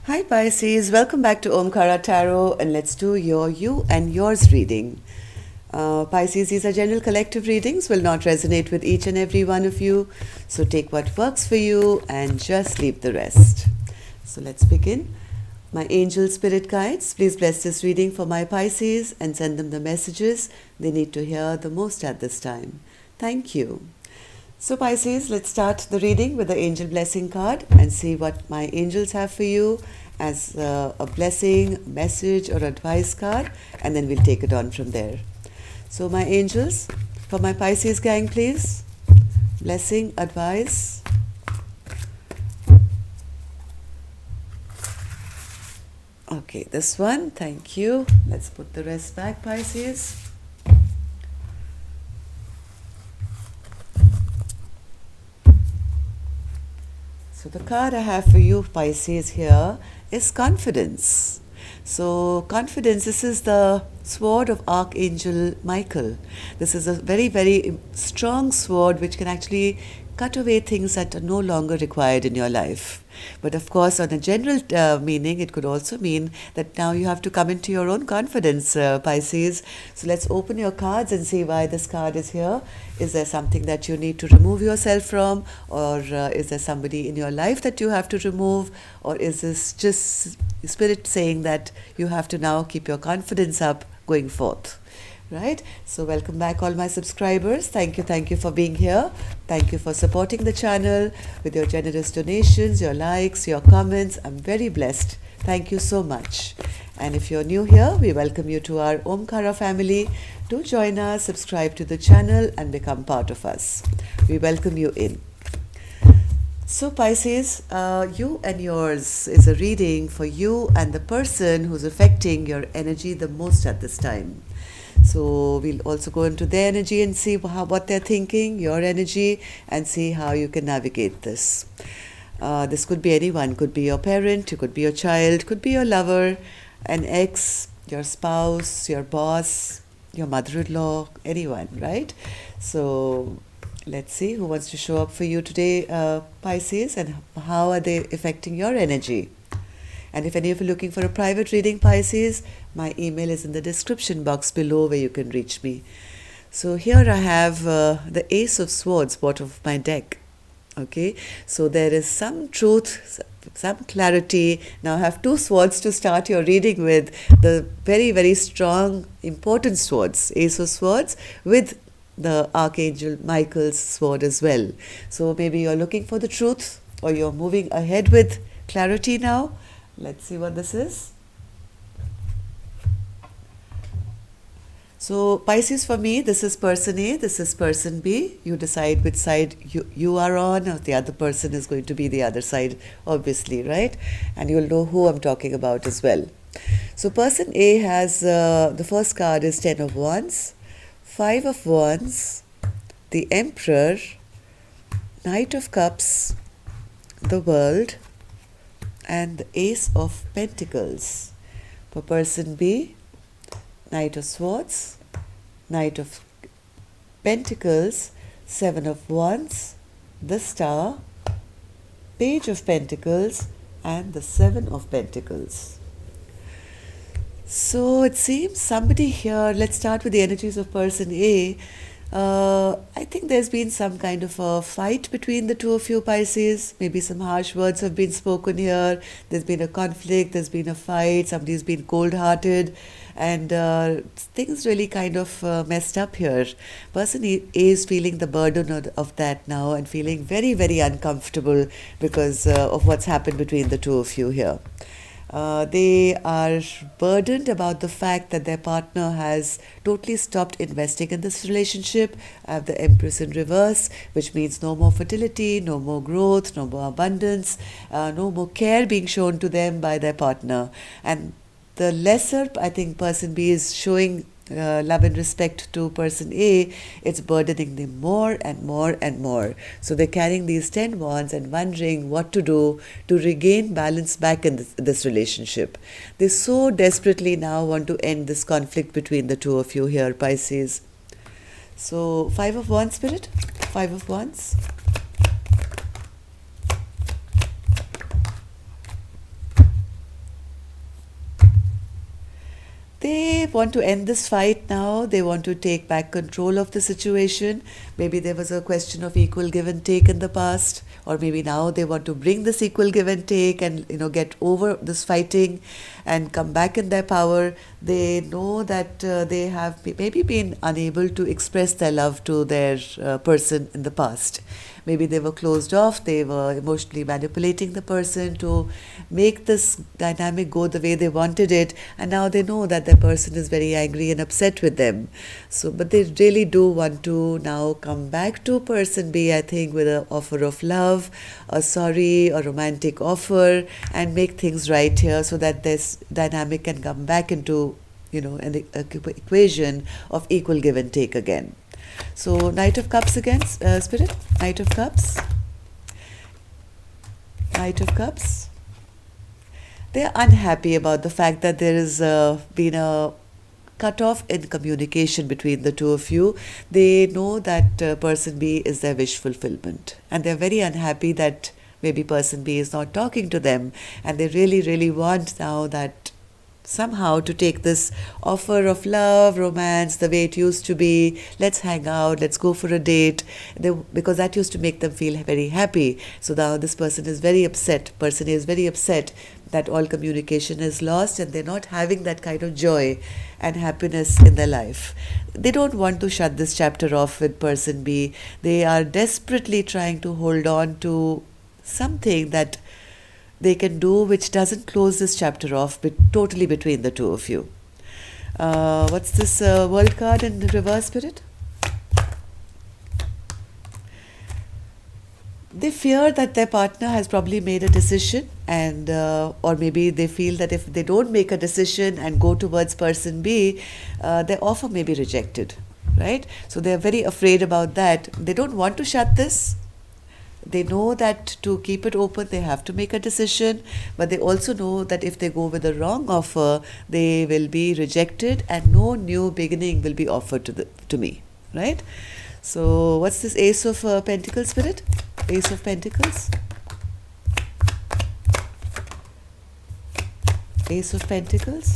Hi Pisces, welcome back to Omkara Tarot and let's do your you and yours reading. Pisces, these are general collective readings, will not resonate with each and every one of you. So take what works for you and just leave the rest. So let's begin. My angel spirit guides, please bless this reading for my Pisces and send them the messages they need to hear the most at this time. Thank you. So Pisces, let's start the reading with the angel blessing card and see what my angels have for you as a blessing, message or advice card, and then we'll take it on from there. So my angels, for my Pisces gang, please. Blessing, advice. Okay, this one, thank you. Let's put the rest back, Pisces. So the card I have for you, Pisces, here is confidence. So confidence, this is the sword of Archangel Michael. This is a very, very strong sword which can actually cut away things that are no longer required in your life. But of course, on a general meaning, it could also mean that now you have to come into your own confidence, Pisces. So let's open your cards and see why this card is here. Is there something that you need to remove yourself from? Or is there somebody in your life that you have to remove? Or is this just Spirit saying that you have to now keep your confidence up going forth? Right? So welcome back all my subscribers. Thank you for being here. Thank you for supporting the channel with your generous donations, your likes, your comments. I'm very blessed. Thank you so much. And if you're new here, we welcome you to our Omkara family. Do join us, subscribe to the channel and become part of us. We welcome you in. So Pisces, you and yours is a reading for you and the person who's affecting your energy the most at this time. So we'll also go into their energy and see what they're thinking, your energy, and see how you can navigate this. This could be anyone, could be your parent, it could be your child, could be your lover, an ex, your spouse, your boss, your mother-in-law, anyone, right? So let's see who wants to show up for you today, Pisces, and how are they affecting your energy. And if any of you are looking for a private reading, Pisces, my email is in the description box below where you can reach me. So here I have the Ace of Swords, bottom of my deck. Okay, so there is some truth, some clarity. Now I have two swords to start your reading with, the very, very strong, important swords, Ace of Swords, with the Archangel Michael's sword as well. So maybe you're looking for the truth or you're moving ahead with clarity now. Let's see what this is. So Pisces, for me, this is person A, this is person B. You decide which side you are on, or the other person is going to be the other side, obviously, right? And you'll know who I'm talking about as well. So person A has, the first card is 10 of Wands, 5 of Wands, the Emperor, Knight of Cups, the World, and the Ace of Pentacles. For person B, Knight of Swords, Knight of Pentacles, 7 of Wands, the Star, Page of Pentacles, and the 7 of Pentacles. So it seems somebody here, let's start with the energies of person A. I think there's been some kind of a fight between the two of you, Pisces. Maybe some harsh words have been spoken here. There's been a conflict, there's been a fight, somebody's been cold-hearted, and things really kind of messed up here. Person A is feeling the burden of that now and feeling very, very uncomfortable because of what's happened between the two of you here. They are burdened about the fact that their partner has totally stopped investing in this relationship. I have the Empress in reverse, which means no more fertility, no more growth, no more abundance, no more care being shown to them by their partner. And the lesser, I think, person B is showing love and respect to person A, it's burdening them more and more and more. So they're carrying these 10 wands and wondering what to do to regain balance back in this relationship. They so desperately now want to end this conflict between the two of you here, Pisces. So 5 of Wands, Spirit, 5 of Wands. they want to end this fight now. They want to take back control of the situation. Maybe there was a question of equal give and take in the past, or maybe now they want to bring this equal give and take and get over this fighting and come back in their power. They know that they have maybe been unable to express their love to their person in the past. Maybe they were closed off, they were emotionally manipulating the person to make this dynamic go the way they wanted it, and now they know that the person is very angry and upset with them. So, but they really do want to now come back to person B, I think, with an offer of love, a sorry, a romantic offer, and make things right here so that this dynamic can come back into, an equation of equal give and take again. So, Knight of Cups again, Spirit. Knight of Cups. Knight of Cups. They are unhappy about the fact that there has been a cut off in communication between the two of you. They know that person B is their wish fulfillment, and they're very unhappy that maybe person B is not talking to them, and they really, really want now that somehow to take this offer of love, romance, the way it used to be. Let's hang out, let's go for a date, because that used to make them feel very happy. So now this person is very upset. Person is very upset that all communication is lost and they're not having that kind of joy and happiness in their life. They don't want to shut this chapter off with person B. They are desperately trying to hold on to something that they can do which doesn't close this chapter off totally between the two of you. What's this World card in reverse, Spirit? They fear that their partner has probably made a decision, and or maybe they feel that if they don't make a decision and go towards person B, their offer may be rejected, right? So they're very afraid about that. They don't want to shut this. They know that to keep it open, they have to make a decision, but they also know that if they go with the wrong offer, they will be rejected and no new beginning will be offered to me, right? So what's this Ace of Pentacles, Spirit? Ace of Pentacles. Ace of Pentacles.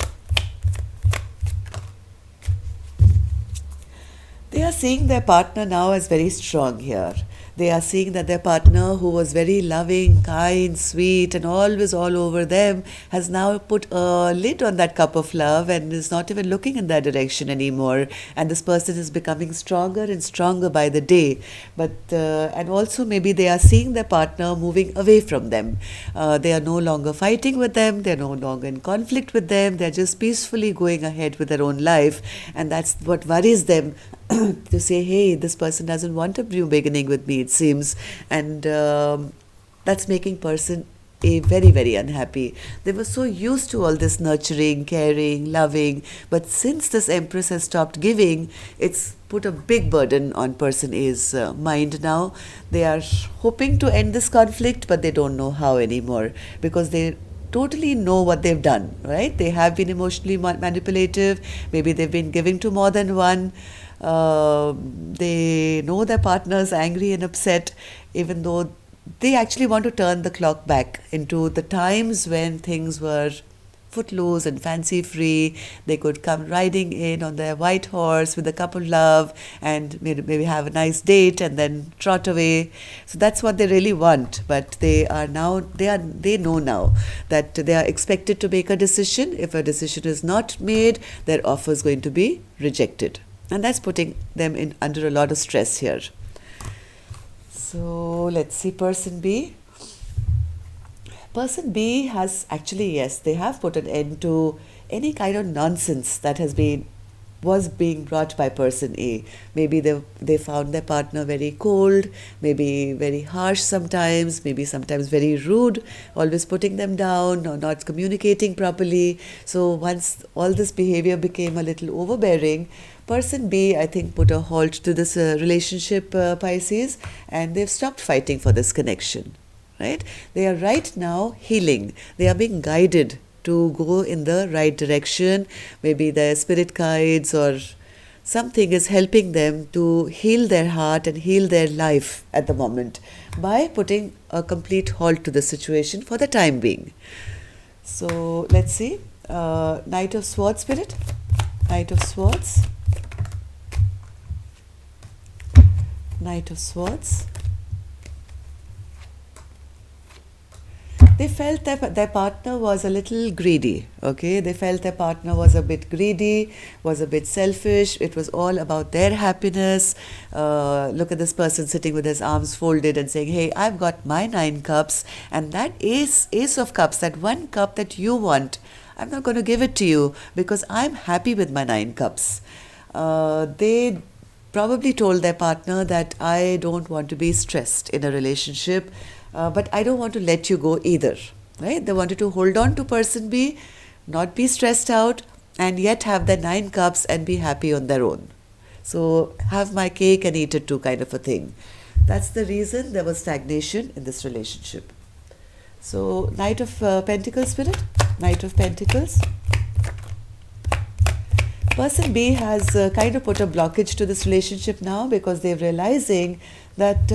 They are seeing their partner now as very strong here. They are seeing that their partner, who was very loving, kind, sweet, and always all over them, has now put a lid on that cup of love and is not even looking in that direction anymore. And this person is becoming stronger and stronger by the day. But and also maybe they are seeing their partner moving away from them. They are no longer fighting with them. They are no longer in conflict with them. They are just peacefully going ahead with their own life. And that's what worries them. To say, hey, this person doesn't want a new beginning with me, it seems, and that's making person A very, very unhappy. They were so used to all this nurturing, caring, loving, but since this Empress has stopped giving, it's put a big burden on person A's mind now. They are hoping to end this conflict, but they don't know how anymore, because they totally know what they've done, right? They have been emotionally manipulative. Maybe they've been giving to more than one. They know their partner's angry and upset, even though they actually want to turn the clock back into the times when things were footloose and fancy free. They could come riding in on their white horse with a cup of love and maybe have a nice date and then trot away. So that's what they really want. But they know now that they are expected to make a decision. If a decision is not made, their offer is going to be rejected. And that's putting them under a lot of stress here. So let's see person B. Person B has actually, yes, they have put an end to any kind of nonsense that was being brought by person A. Maybe they found their partner very cold, maybe very harsh sometimes, maybe sometimes very rude, always putting them down or not communicating properly. So once all this behavior became a little overbearing, person B, I think, put a halt to this relationship, Pisces, and they've stopped fighting for this connection, right? They are right now healing. They are being guided to go in the right direction. Maybe their spirit guides or something is helping them to heal their heart and heal their life at the moment by putting a complete halt to the situation for the time being. So let's see. Knight of Swords, Spirit. Knight of Swords, Knight of Swords. They felt that their partner was a little greedy, okay? They felt their partner was a bit greedy, was a bit selfish. It was all about their happiness. Look at this person sitting with his arms folded and saying, hey, I've got my 9 cups, and that ace of cups, that one cup that you want, I'm not going to give it to you because I'm happy with my 9 cups. They probably told their partner that I don't want to be stressed in a relationship. But I don't want to let you go either, right? They wanted to hold on to person B, not be stressed out, and yet have their 9 cups and be happy on their own. So have my cake and eat it too, kind of a thing. That's the reason there was stagnation in this relationship. So Knight of Pentacles spirit, Knight of Pentacles. Person B has kind of put a blockage to this relationship now because they're realizing that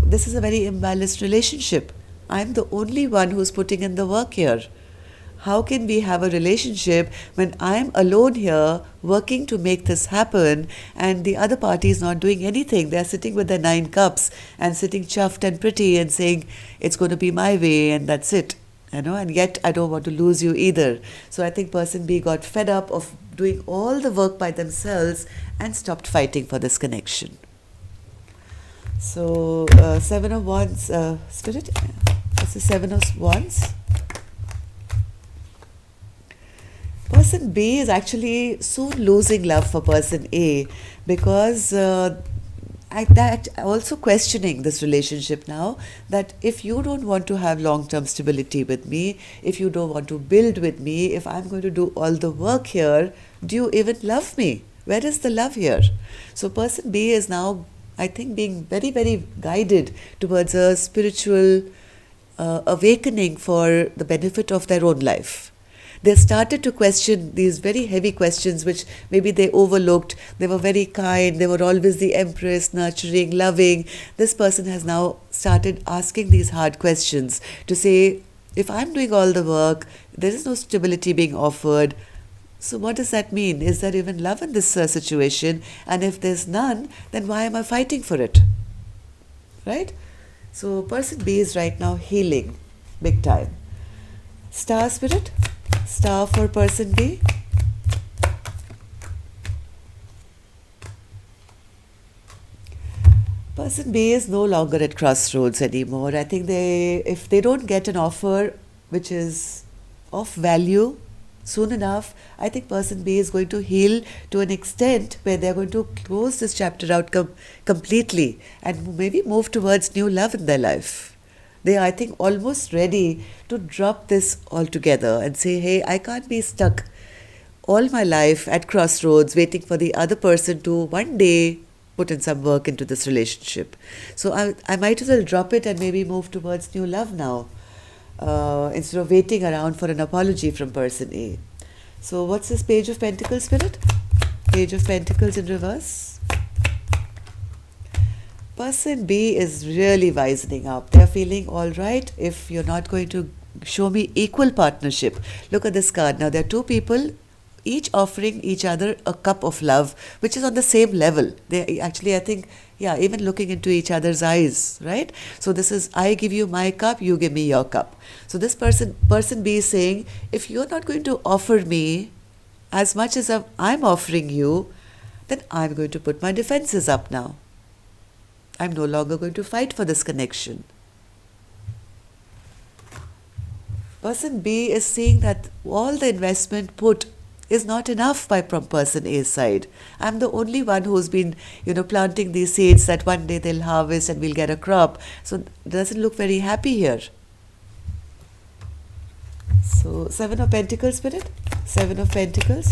this is a very imbalanced relationship. I'm the only one who's putting in the work here. How can we have a relationship when I'm alone here working to make this happen and the other party is not doing anything? They're sitting with their 9 cups and sitting chuffed and pretty and saying, it's going to be my way and that's it. And yet I don't want to lose you either. So I think person B got fed up of doing all the work by themselves and stopped fighting for this connection. So 7 of Wands spirit. What's the 7 of Wands? Person B is actually soon losing love for person A because that also questioning this relationship now, that if you don't want to have long-term stability with me, if you don't want to build with me, if I'm going to do all the work here, do you even love me? Where is the love here? So person B is now, I think, being very, very guided towards a spiritual awakening for the benefit of their own life. They started to question these very heavy questions which maybe they overlooked. They were very kind. They were always the empress, nurturing, loving. This person has now started asking these hard questions to say, if I'm doing all the work, there is no stability being offered. So what does that mean? Is there even love in this situation? And if there's none, then why am I fighting for it? Right? So person B is right now healing big time. Star spirit. Star for person B. Person B is no longer at crossroads anymore. I think if they don't get an offer which is of value soon enough, I think person B is going to heal to an extent where they're going to close this chapter out completely and maybe move towards new love in their life. They are, I think, almost ready to drop this altogether and say, hey, I can't be stuck all my life at crossroads waiting for the other person to one day put in some work into this relationship. So I might as well drop it and maybe move towards new love now instead of waiting around for an apology from person A. So what's this Page of Pentacles spirit? Page of Pentacles in reverse. Person B is really wisening up. They're feeling all right if you're not going to show me equal partnership. Look at this card. Now there are 2 people, each offering each other a cup of love, which is on the same level. They actually, I think, even looking into each other's eyes, right? So this is, I give you my cup, you give me your cup. So this person B is saying, if you're not going to offer me as much as I'm offering you, then I'm going to put my defenses up now. I'm no longer going to fight for this connection. Person B is seeing that all the investment put is not enough from person A's side. I'm the only one who's been, planting these seeds that one day they'll harvest and we'll get a crop. So it doesn't look very happy here. So 7 of Pentacles spirit. 7 of Pentacles.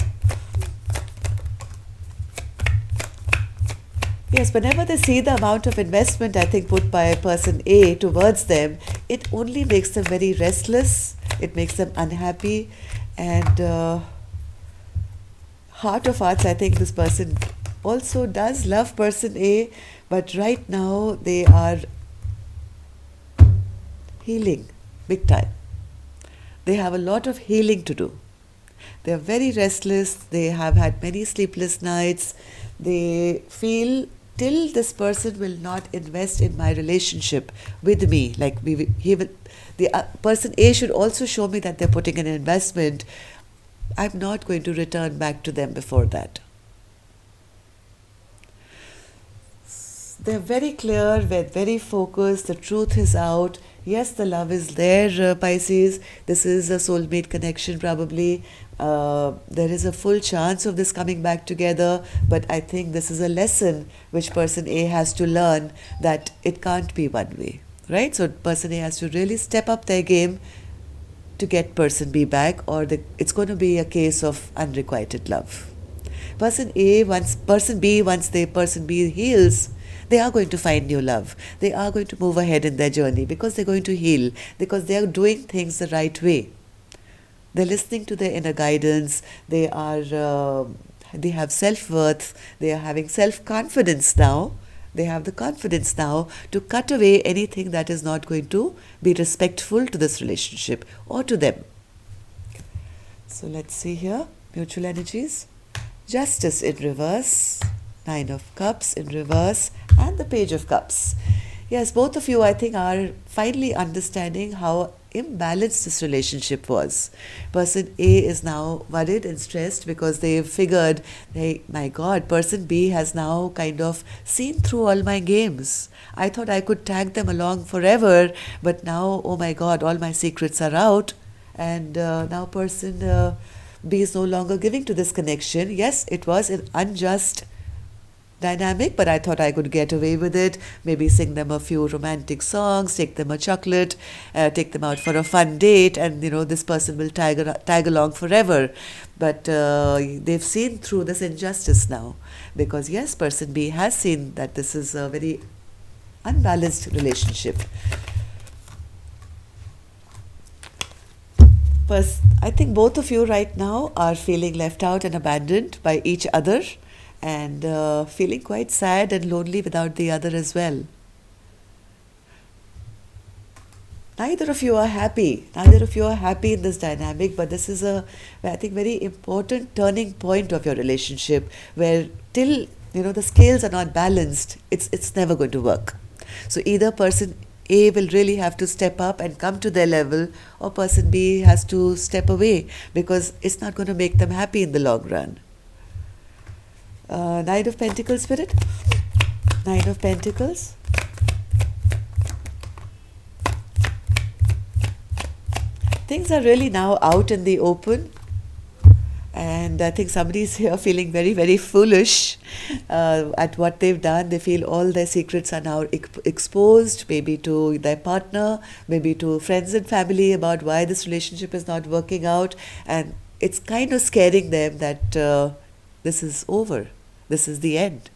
Yes, whenever they see the amount of investment, I think, put by person A towards them, it only makes them very restless. It makes them unhappy. And heart of hearts, I think this person also does love person A, but right now they are healing big time. They have a lot of healing to do. They are very restless. They have had many sleepless nights. They feel till this person will not invest in my relationship with me, like he will, the person A should also show me that they're putting an investment. I'm not going to return back to them before that. They're very clear, they're very focused, the truth is out. Yes, the love is there, Pisces. This is a soulmate connection, probably. There is a full chance of this coming back together, but I think this is a lesson which person A has to learn, that it can't be one way, right? So, person A has to really step up their game to get person B back, or it's going to be a case of unrequited love. Person A, once person B, once the person B heals, they are going to find new love. They are going to move ahead in their journey because they're going to heal, because they are doing things the right way. They're listening to their inner guidance. They have self-worth. They are having self-confidence now. They have the confidence now to cut away anything that is not going to be respectful to this relationship or to them. So let's see here, mutual energies. Justice in reverse, Nine of Cups in reverse, and the Page of Cups. Yes, both of you, I think, are finally understanding how imbalanced this relationship was. Person A is now worried and stressed because they've figured, hey, my God, person B has now kind of seen through all my games. I thought I could tag them along forever, but now, oh my God, all my secrets are out, and now person B is no longer giving to this connection. Yes, it was an unjust dynamic, but I thought I could get away with it. Maybe sing them a few romantic songs, take them a chocolate, take them out for a fun date, and this person will tag along forever. But they've seen through this injustice now, because yes, person B has seen that this is a very unbalanced relationship. I think both of you right now are feeling left out and abandoned by each other, and feeling quite sad and lonely without the other as well. Neither of you are happy. Neither of you are happy in this dynamic, but this is I think, very important turning point of your relationship, where till the scales are not balanced, it's never going to work. So either person A will really have to step up and come to their level, or person B has to step away, because it's not going to make them happy in the long run. Knight of Pentacles, Spirit. Nine of Pentacles. Things are really now out in the open, and I think somebody's here feeling very, very foolish at what they've done. They feel all their secrets are now exposed, maybe to their partner, maybe to friends and family, about why this relationship is not working out, and it's kind of scaring them that this is over, this is the end.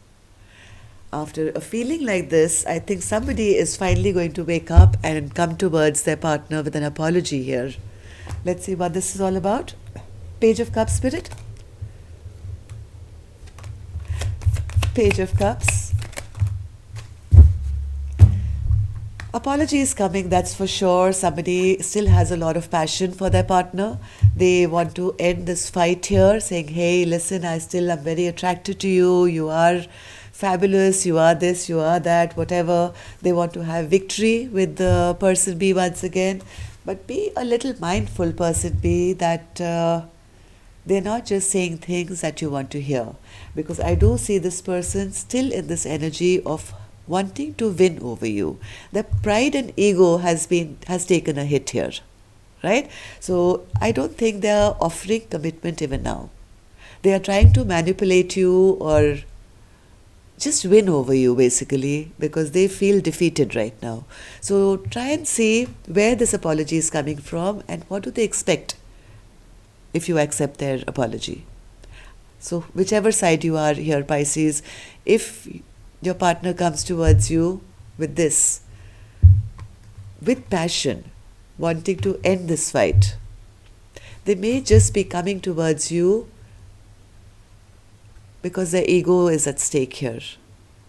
After a feeling like this, I think somebody is finally going to wake up and come towards their partner with an apology here. Let's see what this is all about. Page of Cups, Spirit. Page of Cups. Apology is coming, that's for sure. Somebody still has a lot of passion for their partner. They want to end this fight here, saying, hey, listen, I still am very attracted to you. You are fabulous. You are this, you are that, whatever. They want to have victory with the person B once again. But be a little mindful, person B, that they're not just saying things that you want to hear. Because I do see this person still in this energy of wanting to win over you. The pride and ego has taken a hit here, right? So I don't think they are offering commitment even now. They are trying to manipulate you or just win over you, basically, because they feel defeated right now. So try and see where this apology is coming from and what do they expect if you accept their apology. So whichever side you are here, Pisces, if your partner comes towards you with this, with passion, wanting to end this fight, they may just be coming towards you because their ego is at stake here.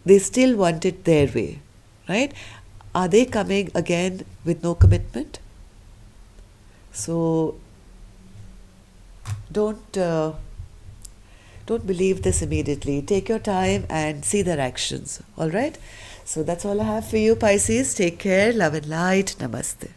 They still want it their way, right? Are they coming again with no commitment? So don't don't believe this immediately. Take your time and see their actions. All right. So that's all I have for you, Pisces. Take care. Love and light. Namaste.